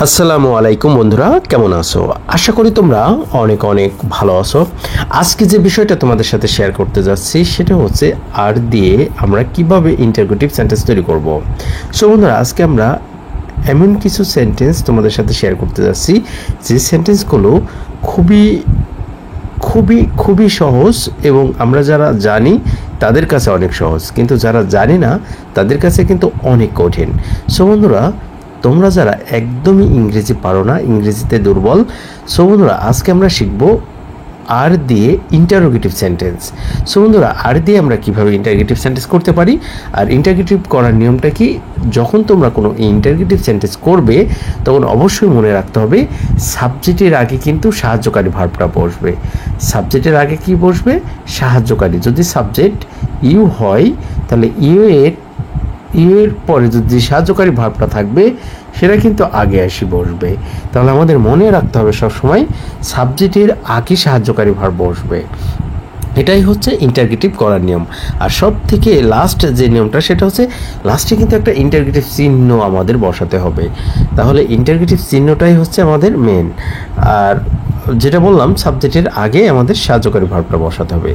আসসালামু আলাইকুম বন্ধুরা, কেমন আছো? আশা করি তোমরা অনেক অনেক ভালো আছো। আজকে যে বিষয়টা তোমাদের সাথে শেয়ার করতে যাচ্ছি সেটা হচ্ছে আর দিয়ে আমরা কিভাবে ইন্টারোগেটিভ সেন্টেন্স তৈরি করব। সো বন্ধুরা, আজকে আমরা এমন কিছু সেন্টেন্স তোমাদের সাথে শেয়ার করতে যাচ্ছি যে সেন্টেন্সগুলো খুবই খুবই খুবই সহজ এবং আমরা যারা জানি তাদের কাছে অনেক সহজ, কিন্তু যারা জানি না তাদের কাছে কিন্তু অনেক কঠিন। সো বন্ধুরা, তোমরা যারা একদমই ইংরেজি পারো না, ইংরেজিতে দুর্বল, সো বন্ধুরা আজকে আমরা শিখব আর দিয়ে ইন্টারোগেটিভ সেন্টেন্স। সো বন্ধুরা, আর দিয়ে আমরা কীভাবে ইন্টারোগেটিভ সেন্টেন্স করতে পারি, আর ইন্টারোগেটিভ করার নিয়মটা কি, যখন তোমরা কোনো ইন্টারোগেটিভ সেন্টেন্স করবে তখন অবশ্যই মনে রাখতে হবে সাবজেক্টের আগে কিন্তু সাহায্যকারী ভার্বটা বসবে। সাবজেক্টের আগে কি বসবে? সাহায্যকারী। যদি সাবজেক্ট ইউ হয় তাহলে ইউ এর পরে যদি সাহায্যকারী ভার্বটা থাকবে সেটা কিন্তু আগে এসে বসবে। তাহলে আমাদের মনে রাখতে হবে সবসময় সাবজেক্টের আগে সাহায্যকারী ভার্ব বসবে। এটাই হচ্ছে ইন্টারোগেটিভ করার নিয়ম। আর সব থেকে লাস্ট যে নিয়মটা সেটা হচ্ছে লাস্টে কিন্তু একটা ইন্টারোগেটিভ চিহ্ন আমাদের বসাতে হবে। তাহলে ইন্টারোগেটিভ চিহ্নটাই হচ্ছে আমাদের মেন। আর যেটা বললাম, সাবজেক্টের আগে আমাদের সাহায্যকারী ভার্বটা বসাতে হবে।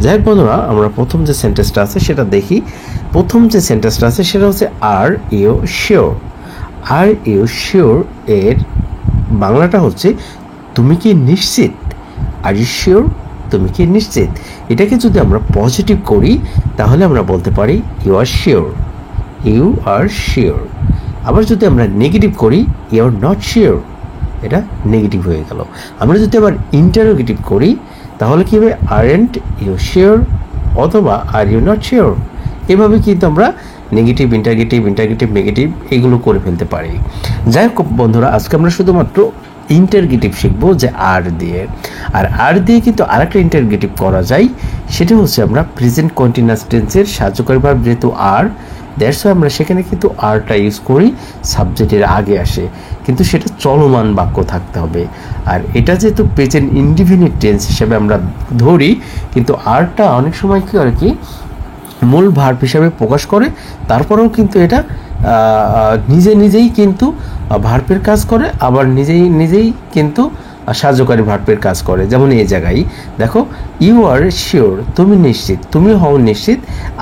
যাই হোক বন্ধুরা, আমরা প্রথম যে সেন্টেন্সটা আছে সেটা দেখি। প্রথম যে সেন্টেন্সটা আছে সেটা হচ্ছে are you sure. Are you sure এর বাংলাটা হচ্ছে তুমি কি নিশ্চিত। আর ইউ শিওর, তুমি কি নিশ্চিত। এটাকে যদি আমরা পজিটিভ করি তাহলে আমরা বলতে পারি you are sure. You are sure. আবার যদি আমরা নেগেটিভ করি ইউ আর নট শিওর, এটা নেগেটিভ হয়ে গেল। আমরা যদি আবার ইন্টারোগেটিভ করি তাহলে কী হবে? আরএন্ট ইউ শিওর অথবা আর ইউ নট শিওর। এভাবে কিন্তু আমরা নেগেটিভ ইন্টারগেটিভ ইন্টারগেটিভ নেগেটিভ এগুলো করে ফেলতে পারি। যাই হোক বন্ধুরা, আজকে আমরা শুধুমাত্র ইন্টারগেটিভ শিখবো যে আর দিয়ে। আর আর দিয়ে কিন্তু আরেকটা ইন্টারগেটিভ করা যায়, সেটা হচ্ছে আমরা প্রেজেন্ট কন্টিনিউয়াস টেন্সের সাহায্যকারী ভার্ব যেহেতু আর, দ্যাটস ওয়াই আমরা সেখানে কিন্তু আরটা ইউজ করি, সাবজেক্টের আগে আসে, কিন্তু সেটা চলমান বাক্য থাকতে হবে। আর এটা যেহেতু প্রেজেন্ট ইনডিফিনিট টেন্স হিসেবে আমরা ধরি, কিন্তু আরটা অনেক সময় কী আর কি মূল ভার্ব হিসাবে প্রকাশ করে, তারপরেও কিন্তু এটা নিজেই কিন্তু ভার্বের কাজ করে, আবার নিজেই কিন্তু সাহায্যকারী ভার্বের কাজ করে। যেমন এই জায়গায় দেখো, ইউ আর শিওর, তুমি নিশ্চিত, তুমি হও নিশ্চিত,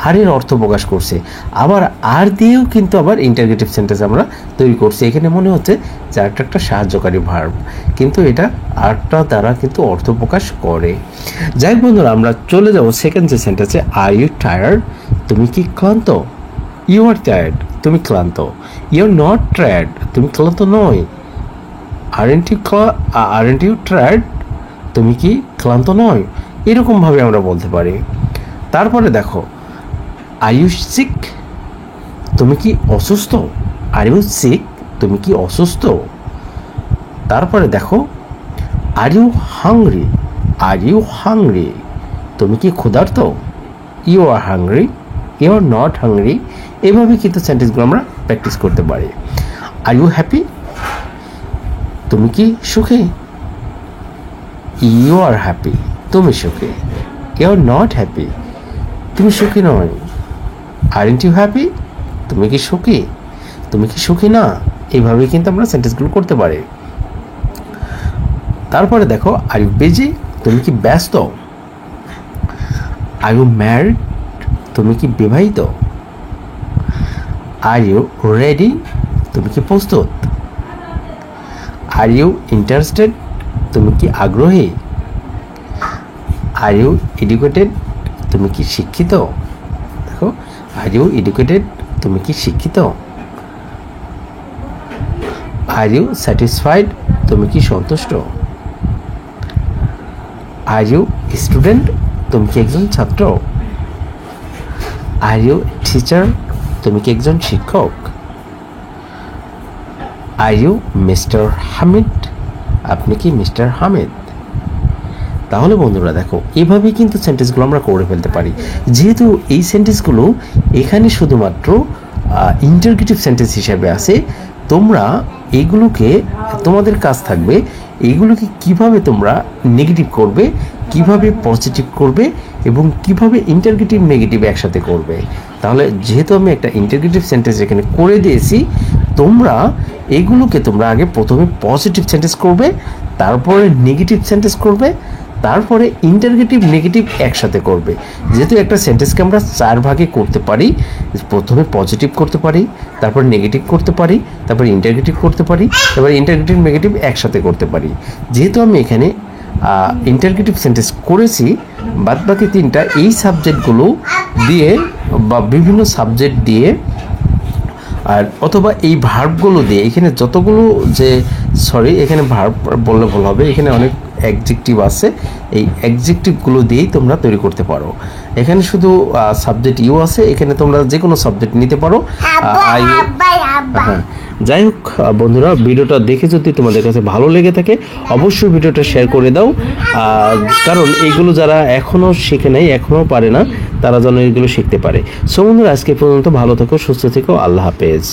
আর এর অর্থ প্রকাশ করছে। আবার আর দিয়েও কিন্তু আবার ইন্টারোগেটিভ সেন্টেন্স আমরা তৈরি করছি। এখানে মনে হচ্ছে যে আরটা একটা সাহায্যকারী ভার্ব, কিন্তু এটা আরটা দ্বারা কিন্তু অর্থ প্রকাশ করে। যাই বন্ধুরা, আমরা চলে যাবো সেকেন্ড যে সেন্টেন্সে। আর ইউ টায়ার্ড, তুমি কি ক্লান্ত। ইউ আর টায়ার্ড, তুমি ক্লান্ত। ইউ আর নট টায়ার্ড, তুমি ক্লান্ত নয়। আরেন্ট ইউ টায়ার্ড, তুমি কি ক্লান্ত নয়। এরকমভাবে আমরা বলতে পারি। তারপরে দেখো, আর ইউ সিক, তুমি কি অসুস্থ। আর ইউ সিক, তুমি কি অসুস্থ। তারপরে দেখো, are you hungry. Are you hungry, তুমি কি ক্ষুধার্ত। You are hungry, you are not hungry. এভাবে কিন্তু সেন্টেন্সগুলো আমরা প্র্যাকটিস করতে পারি। আর ইউ হ্যাপি, তুমি কি সুখী। ইউ আর হ্যাপি, তুমি সুখী। ইউ আর নট হ্যাপি, তুমি সুখী নয়। আরন্ট ইউ হ্যাপি, তুমি কি সুখী। তুমি কি সুখী না। এইভাবে কিন্তু আমরা সেন্টেন্সগুলো করতে পারি। তারপরে দেখো, আর ইউ বিজি, তুমি কি ব্যস্ত। আর ইউ ম্যারিড, তুমি কি বিবাহিত। আর ইউ রেডি, তুমি কি প্রস্তুত। আর ইউ ইন্টারেস্টেড, তুমি কি আগ্রহী। আর ইউ এডুকেটেড, তুমি কি শিক্ষিত। দেখো, আর ইউ এডুকেটেড, তুমি কি শিক্ষিত। আর ইউ স্যাটিসফাইড, তুমি কি সন্তুষ্ট। আর ইউ স্টুডেন্ট, তুমি কি একজন ছাত্র। আর ইউ টিচার, তুমি কি একজন শিক্ষক। আর ইউ মিস্টার হামিদ, আপনি কি মিস্টার হামিদ। তাহলে বন্ধুরা দেখো, এভাবেই কিন্তু সেন্টেন্সগুলো আমরা করে ফেলতে পারি। যেহেতু এই সেন্টেন্সগুলো এখানে শুধুমাত্র ইন্টারোগেটিভ সেন্টেন্স হিসাবে আছে, তোমরা এগুলোকে, তোমাদের কাজ থাকবে এগুলোকে কিভাবে তোমরা নেগেটিভ করবে, কিভাবে পজিটিভ করবে এবং কিভাবে ইন্টারোগেটিভ নেগেটিভ একসাথে করবে। তাহলে যেহেতু আমি একটা ইন্টারোগেটিভ সেন্টেন্স এখানে করে দিয়েছি, তোমরা এগুলোকে তোমরা আগে প্রথমে পজিটিভ সেন্টেন্স করবে, তারপরে নেগেটিভ সেন্টেন্স করবে, তারপরে ইন্টারগেটিভ নেগেটিভ একসাথে করবে। যেহেতু একটা সেন্টেন্সকে আমরা 4 ভাগে করতে পারি, প্রথমে পজিটিভ করতে পারি, তারপর নেগেটিভ করতে পারি, তারপর ইন্টারগেটিভ করতে পারি, তারপর ইন্টারগেটিভ নেগেটিভ একসাথে করতে পারি। যেহেতু আমি এখানে ইন্টারগেটিভ সেন্টেন্স করেছি, বাদবাকি 3টা এই সাবজেক্টগুলো দিয়ে বা বিভিন্ন সাবজেক্ট দিয়ে আর অথবা এই ভার্বগুলো দিয়ে, এখানে যতগুলো এখানে ভার্ব বললে ভুল হবে, এখানে অনেক অ্যাডজেক্টিভ আছে, এই অ্যাডজেক্টিভগুলো দিয়েই তোমরা তৈরি করতে পারো। এখানে শুধু সাবজেক্ট ইউ আছে, এখানে তোমরা যে কোনো সাবজেক্ট নিতে পারো। হ্যাঁ, যাই হোক বন্ধুরা, ভিডিওটা দেখে যদি তোমাদের কাছে ভালো লেগে থাকে অবশ্যই ভিডিওটা শেয়ার করে দাও, কারণ এইগুলো যারা এখনও শিখে নাই, এখনও পারে না, তারা যেন এগুলো শিখতে পারে। সো বন্ধুরা, আজকে পর্যন্ত ভালো থেকো, সুস্থ থেকো, আল্লাহ হাফেজ।